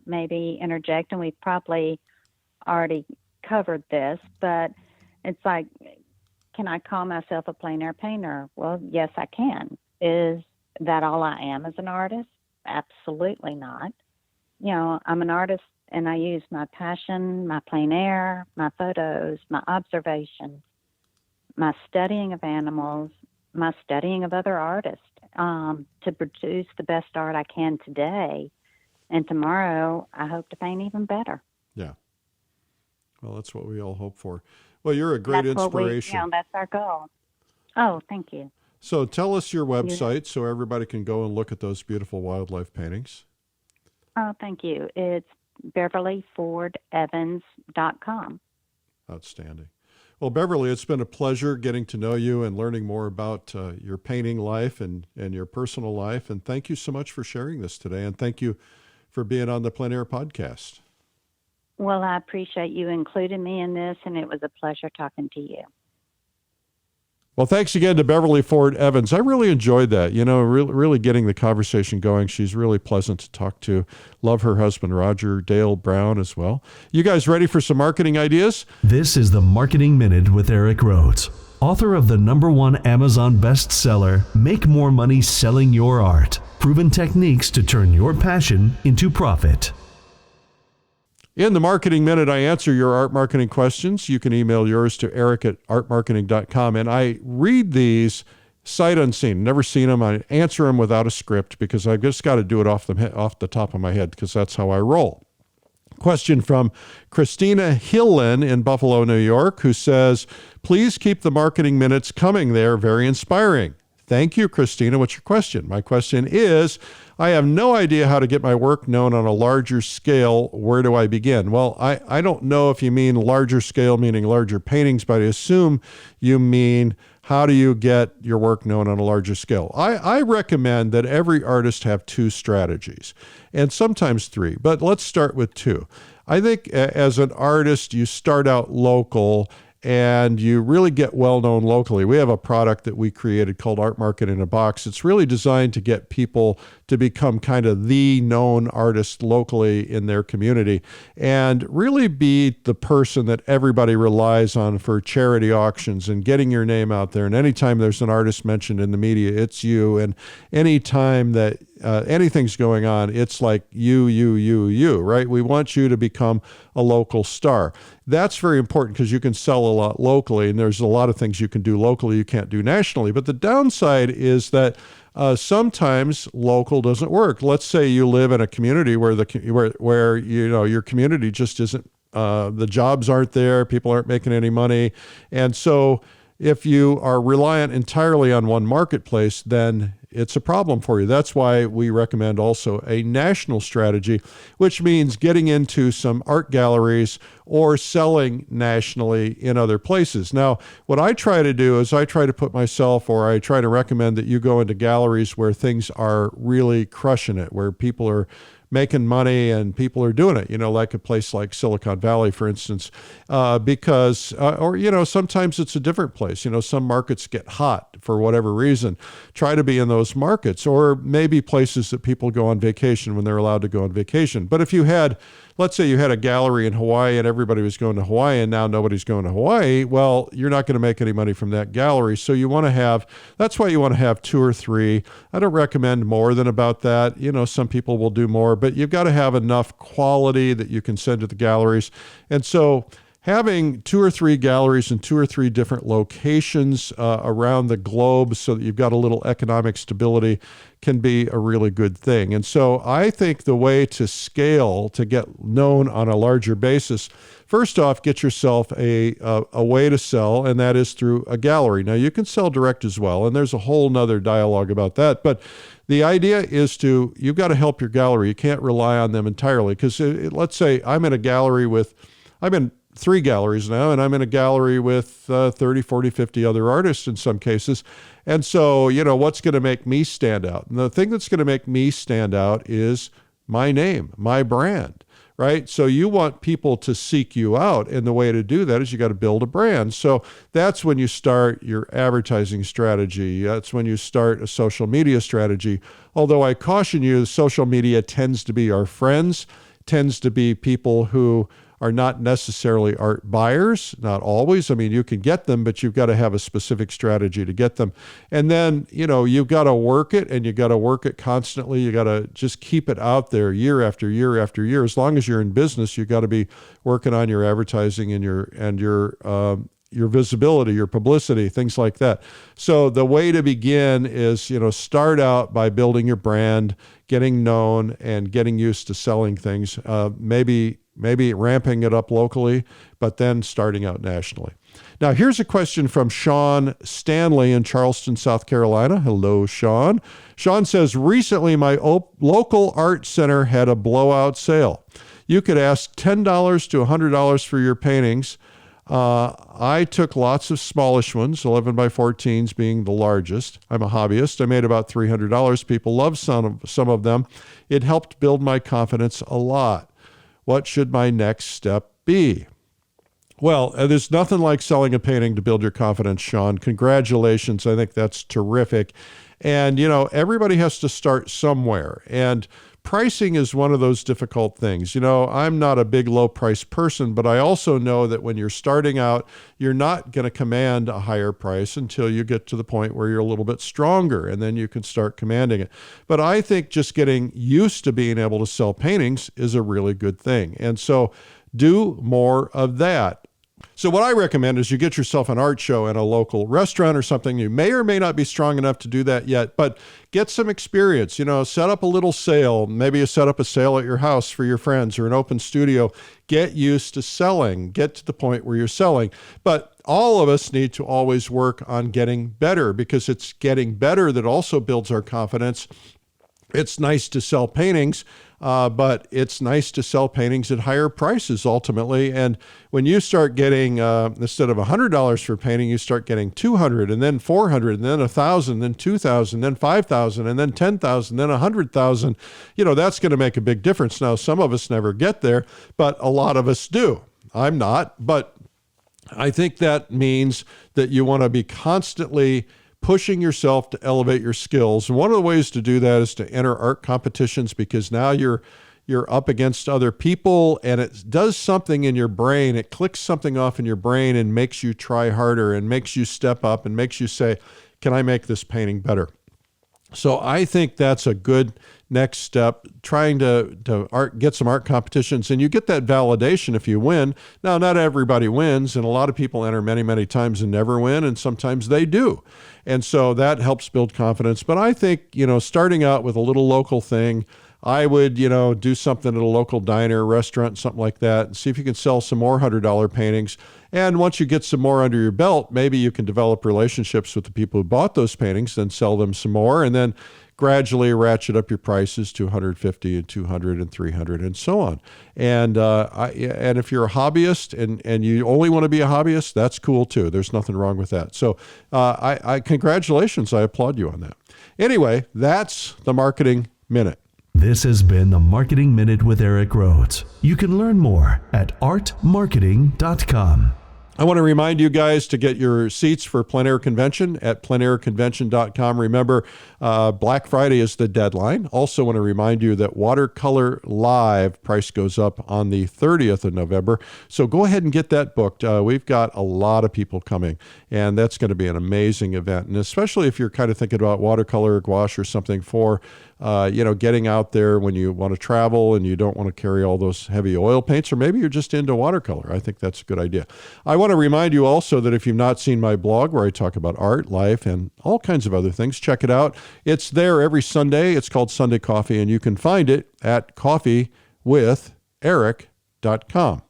maybe interject, and we've probably already covered this, but it's like, can I call myself a plein air painter? Well, yes, I can. Is that all I am as an artist? Absolutely not. I'm an artist, and I use my passion, my plein air, my photos, my observations, my studying of animals, my studying of other artists to produce the best art I can today. And tomorrow, I hope to paint even better. Yeah. Well, that's what we all hope for. Well, you're a great inspiration. That's our goal. Oh, thank you. So tell us your website so everybody can go and look at those beautiful wildlife paintings. Oh, thank you. It's BeverlyFordEvans.com. Outstanding. Well, Beverly, it's been a pleasure getting to know you and learning more about your painting life and your personal life. And thank you so much for sharing this today. And thank you for being on the PleinAir Podcast. Well, I appreciate you including me in this, and it was a pleasure talking to you. Well, thanks again to Beverly Ford Evans. I really enjoyed that, really getting the conversation going. She's really pleasant to talk to. Love her husband, Roger Dale Brown, as well. You guys ready for some marketing ideas? This is the Marketing Minute with Eric Rhoads, author of the #1 Amazon bestseller, Make More Money Selling Your Art, Proven Techniques to Turn Your Passion into Profit. In the Marketing Minute, I answer your art marketing questions. You can email yours to eric@artmarketing.com. And I read these sight unseen, never seen them. I answer them without a script because I've just got to do it off the top of my head because that's how I roll. Question from Christina Hillen in Buffalo, New York, who says, please keep the Marketing Minutes coming. They are very inspiring. Thank you, Christina. What's your question? My question is, I have no idea how to get my work known on a larger scale. Where do I begin? Well, I don't know if you mean larger scale, meaning larger paintings, but I assume you mean how do you get your work known on a larger scale? I recommend that every artist have 2 strategies, and sometimes 3, but let's start with 2. I think as an artist, you start out local and you really get well known locally. We have a product that we created called Art Market in a Box. It's really designed to get people to become kind of the known artist locally in their community and really be the person that everybody relies on for charity auctions and getting your name out there. And anytime there's an artist mentioned in the media, it's you. And anytime that anything's going on, it's like you, right? We want you to become a local star. That's very important because you can sell a lot locally, and there's a lot of things you can do locally you can't do nationally. But the downside is that sometimes local doesn't work. Let's say you live in a community where your community just isn't, the jobs aren't there, people aren't making any money, and so if you are reliant entirely on one marketplace, then it's a problem for you. That's why we recommend also a national strategy, which means getting into some art galleries or selling nationally in other places. Now, what I try to do is I try to recommend that you go into galleries where things are really crushing it, where people are making money and people are doing it, like a place like Silicon Valley, for instance, because, or sometimes it's a different place. Some markets get hot for whatever reason. Try to be in those markets, or maybe places that people go on vacation when they're allowed to go on vacation. But if let's say you had a gallery in Hawaii and everybody was going to Hawaii and now nobody's going to Hawaii, well, you're not going to make any money from that gallery. So that's why you want to have 2 or 3. I don't recommend more than about that. Some people will do more, but you've got to have enough quality that you can send to the galleries. And so having 2 or 3 galleries in 2 or 3 different locations around the globe so that you've got a little economic stability can be a really good thing. And so I think the way to scale, to get known on a larger basis, first off, get yourself a way to sell, and that is through a gallery. Now, you can sell direct as well, and there's a whole nother dialogue about that. But the idea is you've got to help your gallery. You can't rely on them entirely, because let's say I'm in 3 galleries now, and I'm in a gallery with 30, 40, 50 other artists in some cases. And so, what's going to make me stand out? And the thing that's going to make me stand out is my name, my brand, right? So you want people to seek you out, and the way to do that is you got to build a brand. So that's when you start your advertising strategy. That's when you start a social media strategy. Although I caution you, social media tends to be our friends, tends to be people who are not necessarily art buyers, not always. I mean, you can get them, but you've got to have a specific strategy to get them. And then, you've got to work it, and you got to work it constantly. You got to just keep it out there year after year after year. As long as you're in business, you got to be working on your advertising and your visibility, your publicity, things like that. So the way to begin is, start out by building your brand, getting known, and getting used to selling things. Maybe ramping it up locally, but then starting out nationally. Now, here's a question from Sean Stanley in Charleston, South Carolina. Hello, Sean. Sean says, recently my local art center had a blowout sale. You could ask $10 to $100 for your paintings. I took lots of smallish ones, 11 by 14s being the largest. I'm a hobbyist. I made about $300. People love some of them. It helped build my confidence a lot. What should my next step be? Well, there's nothing like selling a painting to build your confidence, Sean. Congratulations. I think that's terrific. And, everybody has to start somewhere. And pricing is one of those difficult things. I'm not a big low price person, but I also know that when you're starting out, you're not going to command a higher price until you get to the point where you're a little bit stronger, and then you can start commanding it. But I think just getting used to being able to sell paintings is a really good thing. And so do more of that. So what I recommend is you get yourself an art show in a local restaurant or something. You may or may not be strong enough to do that yet, but get some experience. Set up a little sale. Maybe you set up a sale at your house for your friends or an open studio. Get used to selling. Get to the point where you're selling. But all of us need to always work on getting better, because it's getting better that also builds our confidence. It's nice to sell paintings, but it's nice to sell paintings at higher prices ultimately. And when you start getting, instead of $100 for painting, you start getting $200, and then $400, and then $1,000, then $2,000, then $5,000, and then $10,000, then $100,000. That's going to make a big difference. Now, some of us never get there, but a lot of us do. I'm not, but I think that means that you want to be constantly pushing yourself to elevate your skills. And one of the ways to do that is to enter art competitions, because now you're up against other people, and it does something in your brain. It clicks something off in your brain and makes you try harder and makes you step up and makes you say, can I make this painting better? So I think that's a good next step, trying to get some art competitions, and you get that validation if you win. Now, not everybody wins, and a lot of people enter many, many times and never win, and sometimes they do. And so that helps build confidence. But I think, starting out with a little local thing, I would, do something at a local diner, restaurant, something like that, and see if you can sell some more $100 paintings. And once you get some more under your belt, maybe you can develop relationships with the people who bought those paintings, then sell them some more, and then gradually ratchet up your prices to $150 and $200 and $300 and so on. And and if you're a hobbyist and you only want to be a hobbyist, that's cool too. There's nothing wrong with that. So I congratulations. I applaud you on that. Anyway, that's the Marketing Minute. This has been the Marketing Minute with Eric Rhoads. You can learn more at artmarketing.com. I want to remind you guys to get your seats for PleinAir Convention at PleinAirConvention.com. Remember, Black Friday is the deadline. Also want to remind you that Watercolor Live price goes up on the 30th of November. So go ahead and get that booked. We've got a lot of people coming, and that's going to be an amazing event. And especially if you're kind of thinking about watercolor, gouache, or something for getting out there when you want to travel and you don't want to carry all those heavy oil paints, or maybe you're just into watercolor. I think that's a good idea. I want to remind you also that if you've not seen my blog where I talk about art, life, and all kinds of other things, check it out. It's there every Sunday. It's called Sunday Coffee, and you can find it at coffeewitheric.com.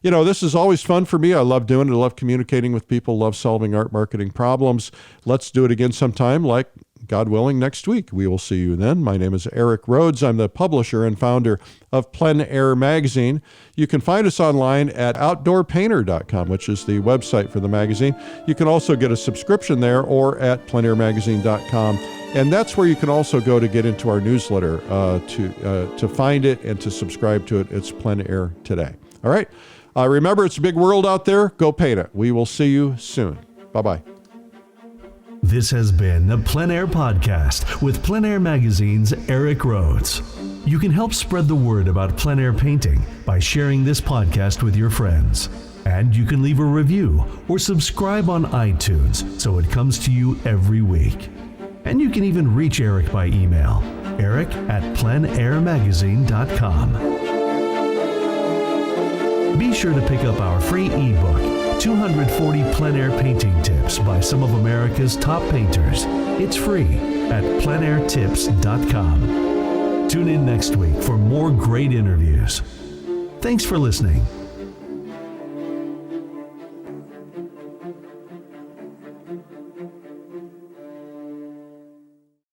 This is always fun for me. I love doing it. I love communicating with people, love solving art marketing problems. Let's do it again sometime, like God willing, next week. We will see you then. My name is Eric Rhoads. I'm the publisher and founder of PleinAir Magazine. You can find us online at outdoorpainter.com, which is the website for the magazine. You can also get a subscription there or at pleinairmagazine.com. And that's where you can also go to get into our newsletter to find it and to subscribe to it. It's PleinAir Today. All right. Remember, it's a big world out there. Go paint it. We will see you soon. Bye-bye. This has been the PleinAir Podcast with PleinAir Magazine's Eric Rhoads. You can help spread the word about plein air painting by sharing this podcast with your friends. And you can leave a review or subscribe on iTunes so it comes to you every week. And you can even reach Eric by email, eric@pleinairmagazine.com. Be sure to pick up our free ebook, 240 plein air painting tips by some of America's top painters. It's free at pleinairtips.com. Tune in next week for more great interviews. Thanks for listening.